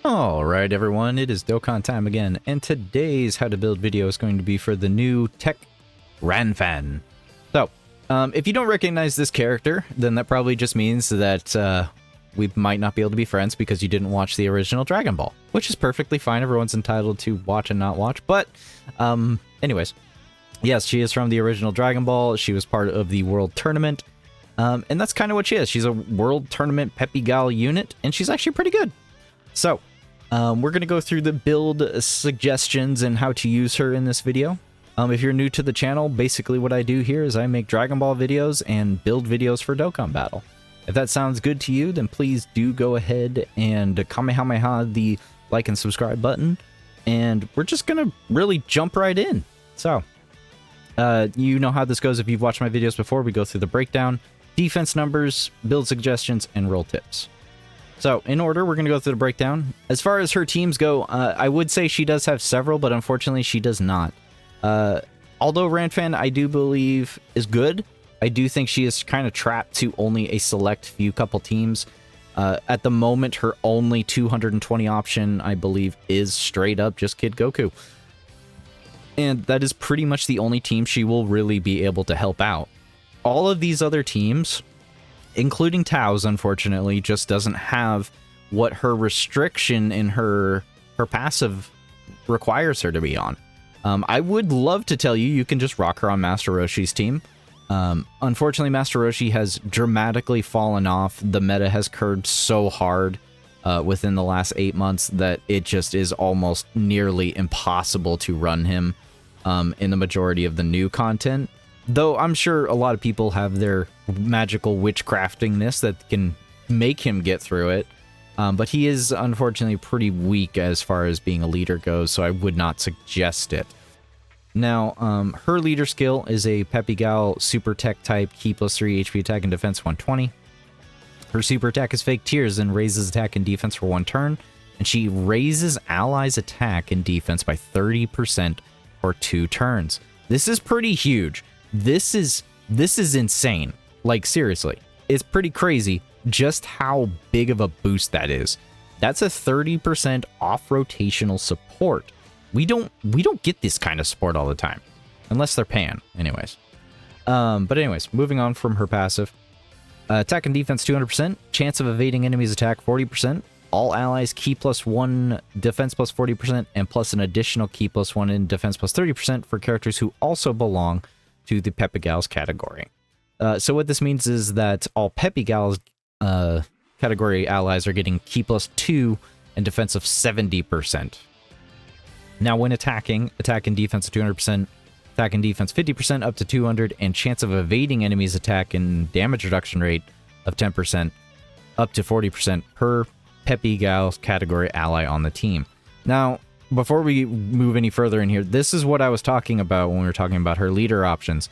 Alright everyone, it is Dokkan time again, and today's how to build video is going to be for the new TEQ Ranfan. So, if you don't recognize this character, then that probably just means that we might not be able to be friends because you didn't watch the original Dragon Ball, which is perfectly fine. Everyone's entitled to watch and not watch, but anyways, yes, she is from the original Dragon Ball. She was part of the World Tournament, and that's kind of what she is. She's a World Tournament Peppy Gal unit, and she's actually pretty good. So, we're going to go through the build suggestions and how to use her in this video. If you're new to the channel, basically what I do here is I make Dragon Ball videos and build videos for Dokkan Battle. If that sounds good to you, then please do go ahead and kamehameha the like and subscribe button. And we're just going to really jump right in. So, you know how this goes if you've watched my videos before. We go through the breakdown, defense numbers, build suggestions, and role tips. So, in order, we're going to go through the breakdown. As far as her teams go, I would say she does have several, but unfortunately she does not. Although Ranfan, I do believe, is good, I do think she is kind of trapped to only a select few couple teams. At the moment, her only 220 option, I believe, is straight up just Kid Goku. And that is pretty much the only team she will really be able to help out. All of these other teams, including Tao's, unfortunately, just doesn't have what her restriction in her passive requires her to be on. I would love to tell you can just rock her on Master Roshi's team. Unfortunately, Master Roshi has dramatically fallen off. The meta has curbed so hard within the last 8 months that it just is almost nearly impossible to run him in the majority of the new content. Though I'm sure a lot of people have their magical witchcraftingness that can make him get through it. But he is unfortunately pretty weak as far as being a leader goes, so I would not suggest it. Now, her leader skill is a Peppy Gal Super Tech type, Ki +3 HP attack and defense 120. Her super attack is Fake Tears and raises attack and defense for 1 turn, and she raises allies' attack and defense by 30% for 2 turns. This is pretty huge. This is insane. Like, seriously, it's pretty crazy just how big of a boost that is. That's a 30% off rotational support. We don't get this kind of support all the time, unless they're Pan. Anyways, but anyways, moving on from her passive, attack and defense 200%, chance of evading enemies' attack 40%, all allies Ki +1, defense +40%, and plus an additional Ki +1 in defense +30% for characters who also belong to the Peppy Gals category. So what this means is that all Peppy Gals category allies are getting Ki +2 and defense of 70%. Now when attacking, attack and defense of 200%, attack and defense 50% up to 200, and chance of evading enemies' attack and damage reduction rate of 10% up to 40% per Peppy Gals category ally on the team. Now, before we move any further in here, this is what I was talking about when we were talking about her leader options.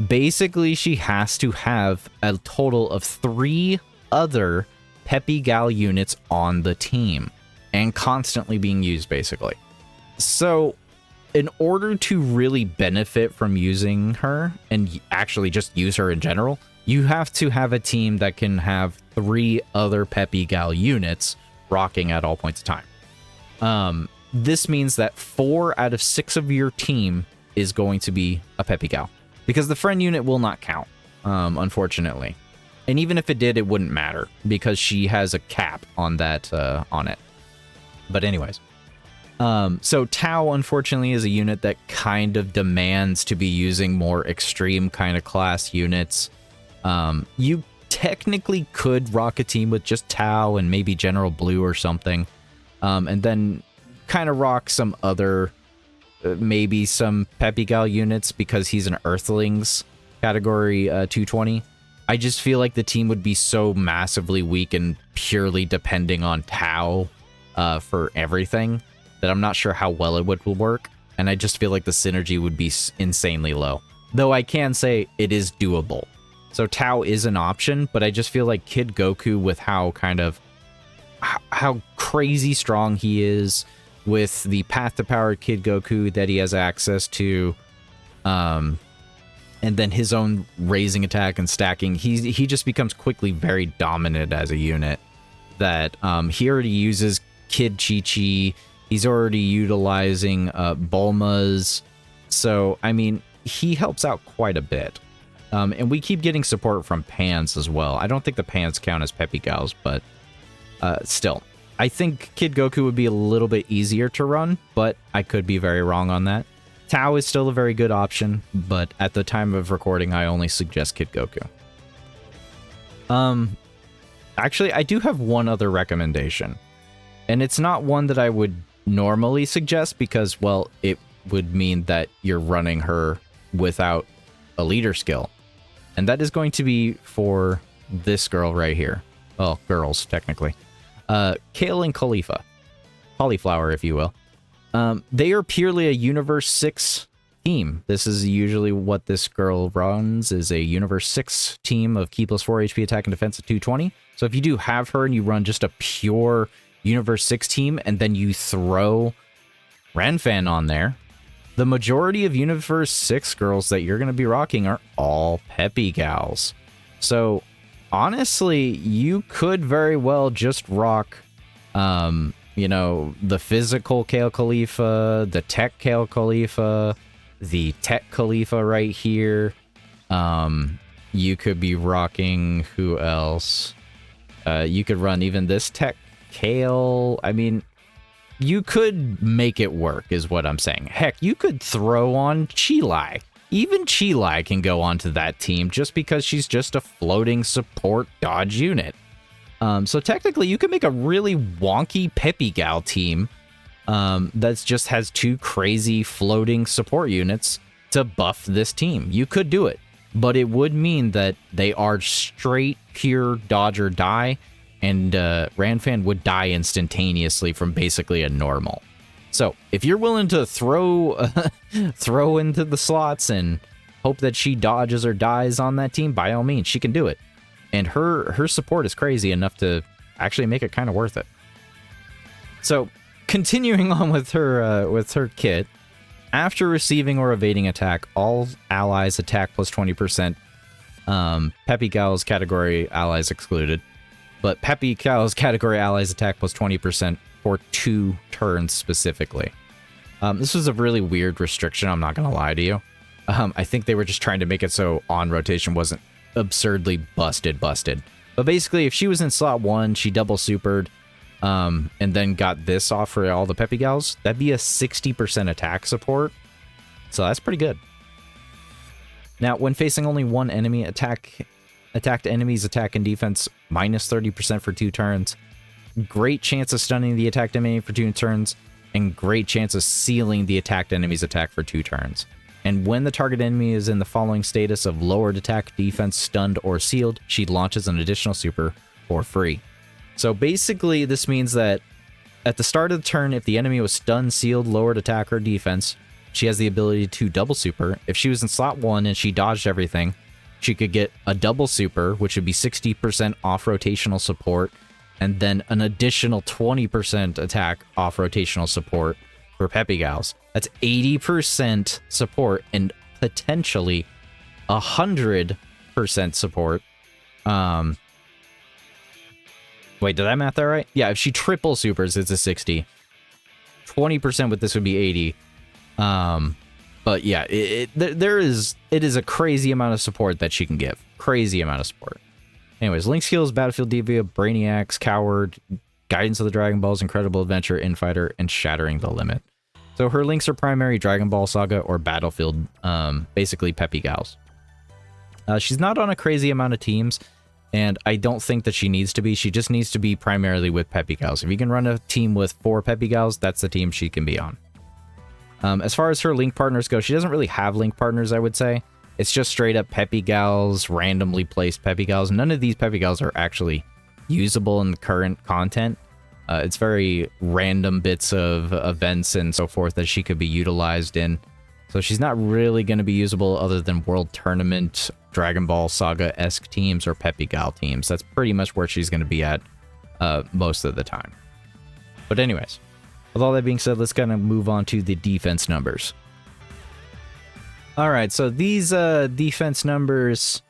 Basically, she has to have a total of 3 other Peppy Gal units on the team and constantly being used, basically. So, in order to really benefit from using her and actually just use her in general, you have to have a team that can have 3 other Peppy Gal units rocking at all points of time. This means that 4 out of 6 of your team is going to be a Peppy Gal, because the friend unit will not count, unfortunately. And even if it did, it wouldn't matter because she has a cap on that on it. But anyways, so Tao unfortunately is a unit that kind of demands to be using more extreme kind of class units. You technically could rock a team with just Tao and maybe General Blue or something, and then kind of rock some other, maybe some Peppy Gal units because he's an Earthlings category 220. I just feel like the team would be so massively weak and purely depending on Tao for everything that I'm not sure how well it would work, and I just feel like the synergy would be insanely low. Though I can say it is doable. So Tao is an option, but I just feel like Kid Goku, with how crazy strong he is, with the Path to Power Kid Goku that he has access to, and then his own raising attack and stacking, he just becomes quickly very dominant as a unit. That he already uses Kid Chi-Chi. He's already utilizing Bulma's. So, I mean, he helps out quite a bit. And we keep getting support from Pans as well. I don't think the Pans count as Peppy Gals, but still. I think Kid Goku would be a little bit easier to run, but I could be very wrong on that. Tao is still a very good option, but at the time of recording, I only suggest Kid Goku. Actually, I do have one other recommendation. And it's not one that I would normally suggest because, well, it would mean that you're running her without a leader skill. And that is going to be for this girl right here. Well, girls, technically. Kale and Khalifa. Cauliflower, if you will. They are purely a Universe 6 team. This is usually what this girl runs, is a Universe 6 team of Ki plus 4 HP attack and defense at 220. So if you do have her and you run just a pure Universe 6 team and then you throw Ranfan on there, the majority of Universe 6 girls that you're going to be rocking are all Peppy Gals. So honestly, you could very well just rock, you know, the physical Kale Khalifa, the tech Kale Khalifa, the tech Khalifa right here. You could be rocking, who else? You could run even this tech Kale. I mean, you could make it work, is what I'm saying. Heck, you could throw on Chi-Lai. Even Chi-Lai can go onto that team just because she's just a floating support dodge unit. So technically, you could make a really wonky Peppy Gal team that just has 2 crazy floating support units to buff this team. You could do it, but it would mean that they are straight, pure dodge or die, and Ranfan would die instantaneously from basically a normal. So if you're willing to throw throw into the slots and hope that she dodges or dies on that team, by all means, she can do it. And her support is crazy enough to actually make it kind of worth it. So continuing on with her kit, after receiving or evading attack, all allies attack plus 20%. Peppy Gal's category allies excluded. But Peppy Gal's category allies attack plus 20% for 2 turns specifically. This was a really weird restriction, I'm not going to lie to you. I think they were just trying to make it so on rotation wasn't absurdly busted. But basically, if she was in slot 1, she double supered, and then got this off for all the Peppy Gals, that'd be a 60% attack support. So that's pretty good. Now, when facing only one enemy, attacked enemies attack and defense minus 30% for 2 turns. Great chance of stunning the attacked enemy for 2 turns, and great chance of sealing the attacked enemy's attack for 2 turns. And when the target enemy is in the following status of lowered attack, defense, stunned, or sealed, she launches an additional super for free. So basically, this means that at the start of the turn, if the enemy was stunned, sealed, lowered attack, or defense, she has the ability to double super. If she was in slot 1 and she dodged everything, she could get a double super, which would be 60% off rotational support, and then an additional 20% attack off rotational support for Peppy Gals. That's 80% support and potentially 100% support. Wait, did I math that right? Yeah, if she triple supers, it's a 60. 20% with this would be 80. But yeah, it is a crazy amount of support that she can give. Crazy amount of support. Anyways, Link skills, Battlefield Diva, Brainiacs, Coward, Guidance of the Dragon Balls, Incredible Adventure, Infighter, and Shattering the Limit. So her links are primary Dragon Ball Saga or Battlefield, basically Peppy Gals. She's not on a crazy amount of teams, and I don't think that she needs to be. She just needs to be primarily with Peppy Gals. If you can run a team with 4 Peppy Gals, that's the team she can be on. As far as her link partners go, she doesn't really have link partners, I would say. It's just straight up Peppy Gals, randomly placed Peppy Gals. None of these Peppy Gals are actually usable in the current content. It's very random bits of events and so forth that she could be utilized in. So she's not really going to be usable other than World Tournament, Dragon Ball Saga-esque teams, or Peppy Gal teams. That's pretty much where she's going to be at most of the time. But anyways, with all that being said, let's kind of move on to the defense numbers. All right, so these defense numbers...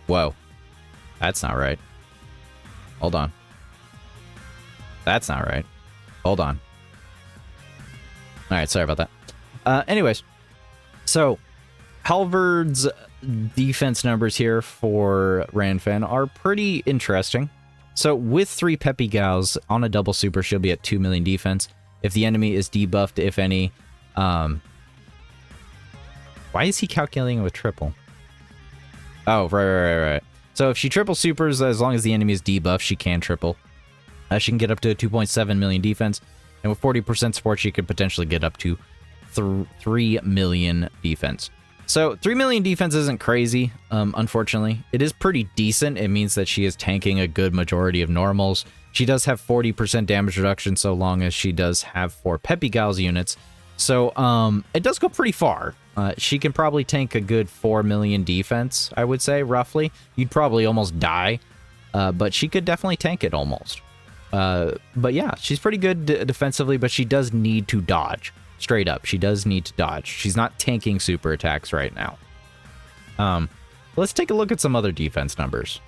Whoa. That's not right. Hold on. That's not right. Hold on. Alright, sorry about that. Anyways, so Halvard's defense numbers here for Ranfan are pretty interesting. So with 3 Peppy Gals on a double super, she'll be at 2 million defense. If the enemy is debuffed, if any... why is he calculating with triple? Oh, right. So if she triple supers, as long as the enemy is debuffed, she can triple. She can get up to 2.7 million defense. And with 40% support, she could potentially get up to 3 million defense. So 3 million defense isn't crazy, unfortunately. It is pretty decent. It means that she is tanking a good majority of normals. She does have 40% damage reduction so long as she does have 4 Peppy Gals units. So it does go pretty far. She can probably tank a good 4 million defense, I would say, roughly. You'd probably almost die, but she could definitely tank it almost. But yeah, she's pretty good defensively, but she does need to dodge. Straight up, she does need to dodge. She's not tanking super attacks right now. Let's take a look at some other defense numbers.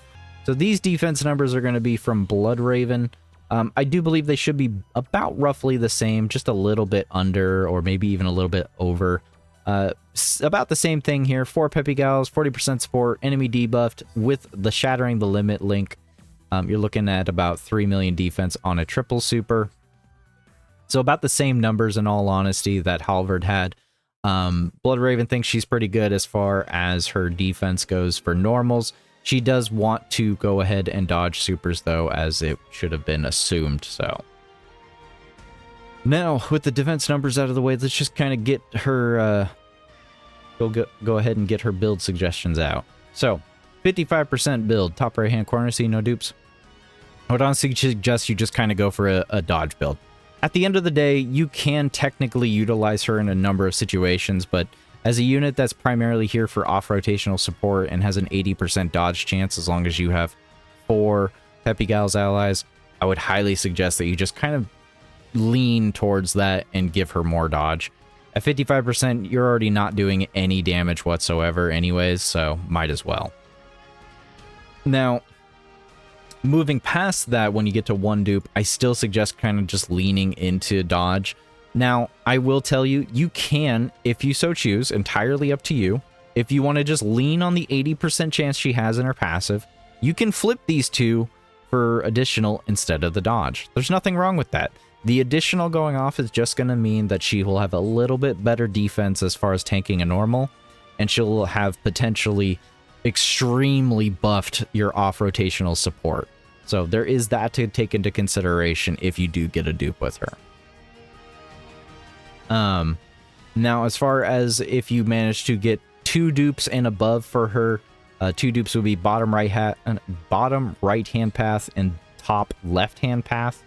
So these defense numbers are going to be from Bloodraven. I do believe they should be about roughly the same, just a little bit under, or maybe even a little bit over. About the same thing here. 4 Peppy Gals, 40% support, enemy debuffed with the Shattering the Limit link. You're looking at about 3 million defense on a triple super. So about the same numbers in all honesty that Halvard had. Bloodraven thinks she's pretty good as far as her defense goes for normals. She does want to go ahead and dodge supers though, as it should have been assumed. So now with the defense numbers out of the way, let's just kind of get her go ahead and get her build suggestions out. So 55% build, top right hand corner, see no dupes. I would honestly suggest you just kind of go for a dodge build. At the end of the day, you can technically utilize her in a number of situations, but as a unit that's primarily here for off-rotational support and has an 80% dodge chance as long as you have 4 Peppy Gals allies, I would highly suggest that you just kind of lean towards that and give her more dodge. At 55%, you're already not doing any damage whatsoever anyways, so might as well. Now, moving past that, when you get to 1 dupe, I still suggest kind of just leaning into dodge. Now, I will tell you, you can, if you so choose, entirely up to you. If you want to just lean on the 80% chance she has in her passive, you can flip these 2 for additional instead of the dodge. There's nothing wrong with that. The additional going off is just going to mean that she will have a little bit better defense as far as tanking a normal, and she'll have potentially extremely buffed your off-rotational support. So there is that to take into consideration if you do get a dupe with her. Now, as far as if you manage to get 2 dupes and above for her, 2 dupes would be bottom right hand path and top left hand path.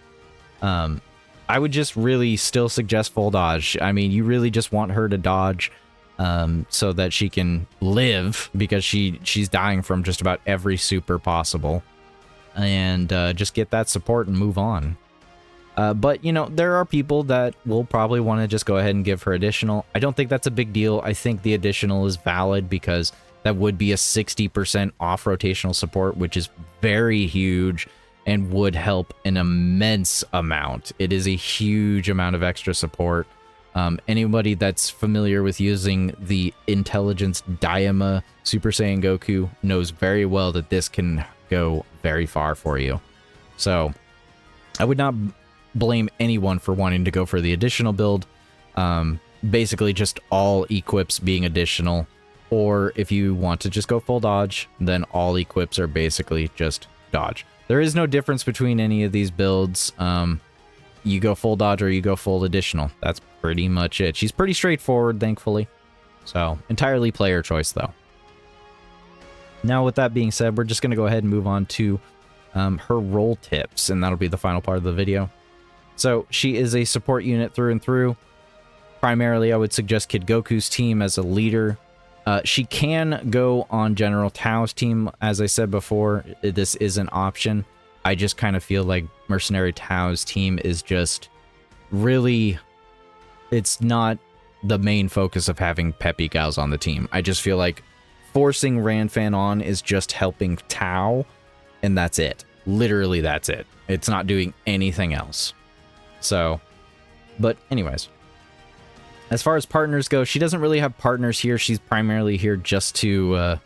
I would just really still suggest full dodge. I mean, you really just want her to dodge so that she can live, because she's dying from just about every super possible, and just get that support and move on. But, you know, there are people that will probably want to just go ahead and give her additional. I don't think that's a big deal. I think the additional is valid because that would be a 60% off rotational support, which is very huge and would help an immense amount. It is a huge amount of extra support. Anybody that's familiar with using the Intelligence Daima Super Saiyan Goku knows very well that this can go very far for you. So I would not blame anyone for wanting to go for the additional build. Basically just all equips being additional, or if you want to just go full dodge, then all equips are basically just dodge. There is no difference between any of these builds. You go full dodge or you go full additional. That's pretty much it. She's pretty straightforward, thankfully. So, entirely player choice, though. Now, with that being said, we're just going to go ahead and move on to her role tips, and that'll be the final part of the video. So, she is a support unit through and through. Primarily, I would suggest Kid Goku's team as a leader. She can go on General Tao's team, as I said before. This is an option. I just kind of feel like Mercenary Tao's team is just really... It's not the main focus of having Peppy Gals on the team. I just feel like forcing Ranfan on is just helping Tao, and that's it. Literally, that's it. It's not doing anything else. So, but anyways, as far as partners go, she doesn't really have partners here. She's primarily here just to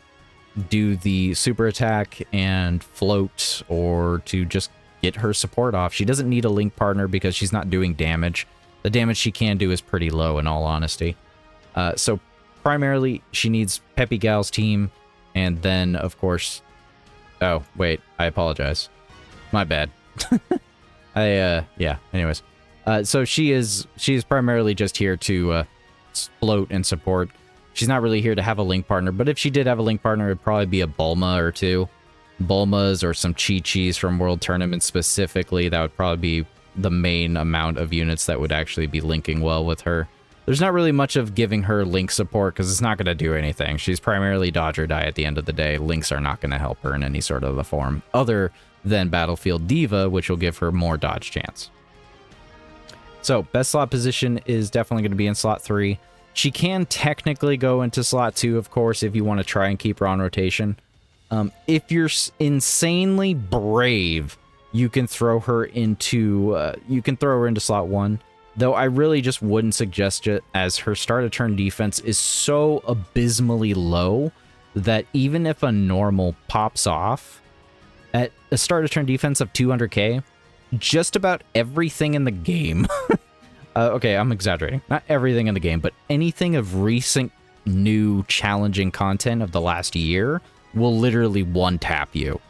do the super attack and float, or to just get her support off. She doesn't need a link partner because she's not doing damage. The damage she can do is pretty low, in all honesty. So primarily, she needs Peppy Gal's team, and then, of course... Oh, wait, I apologize. My bad. Yeah, anyways. So she is primarily just here to float and support. She's not really here to have a link partner, but if she did have a link partner, it'd probably be a Bulma or two. Bulmas or some Chi-Chis from World Tournament specifically. That would probably be the main amount of units that would actually be linking well with her. There's not really much of giving her link support because it's not going to do anything. She's primarily dodge or die at the end of the day. Links are not going to help her in any sort of a form other than Battlefield Diva, which will give her more dodge chance. So best slot position is definitely going to be in slot 3. She can technically go into slot 2, of course, if you want to try and keep her on rotation. If you're insanely brave, you can throw her into slot 1. Though I really just wouldn't suggest it, as her start of turn defense is so abysmally low that even if a normal pops off at a start of turn defense of 200k, just about everything in the game, okay, I'm exaggerating, not everything in the game, but anything of recent new challenging content of the last year will literally one-tap you.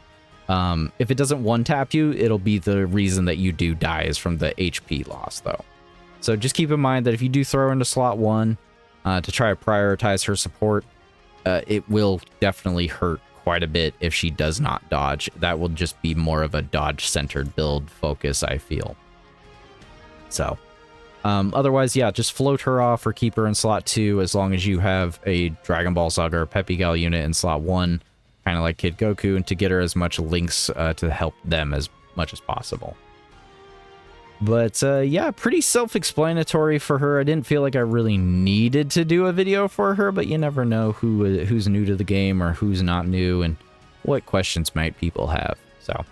If it doesn't one-tap you, it'll be the reason that you do die is from the HP loss, though. So just keep in mind that if you do throw into slot 1 to try to prioritize her support, it will definitely hurt quite a bit if she does not dodge. That will just be more of a dodge-centered build focus, I feel. So, otherwise, yeah, just float her off or keep her in slot 2 as long as you have a Dragon Ball Saga or Peppy Gal unit in slot 1, kind of like Kid Goku, and to get her as much links to help them as much as possible. But yeah, pretty self-explanatory for her. I didn't feel like I really needed to do a video for her, but you never know who's new to the game or who's not new and what questions might people have. So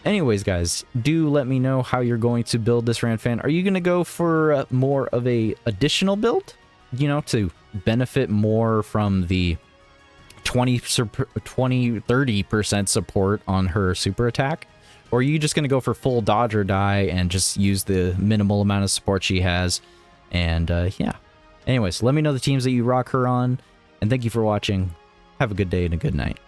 anyways, guys, do let me know how you're going to build this Ranfan. Are you going to go for more of a additional build, you know, to benefit more from the 30% support on her super attack? Or are you just going to go for full dodge or die and just use the minimal amount of support she has? And yeah. Anyways, let me know the teams that you rock her on. And thank you for watching. Have a good day and a good night.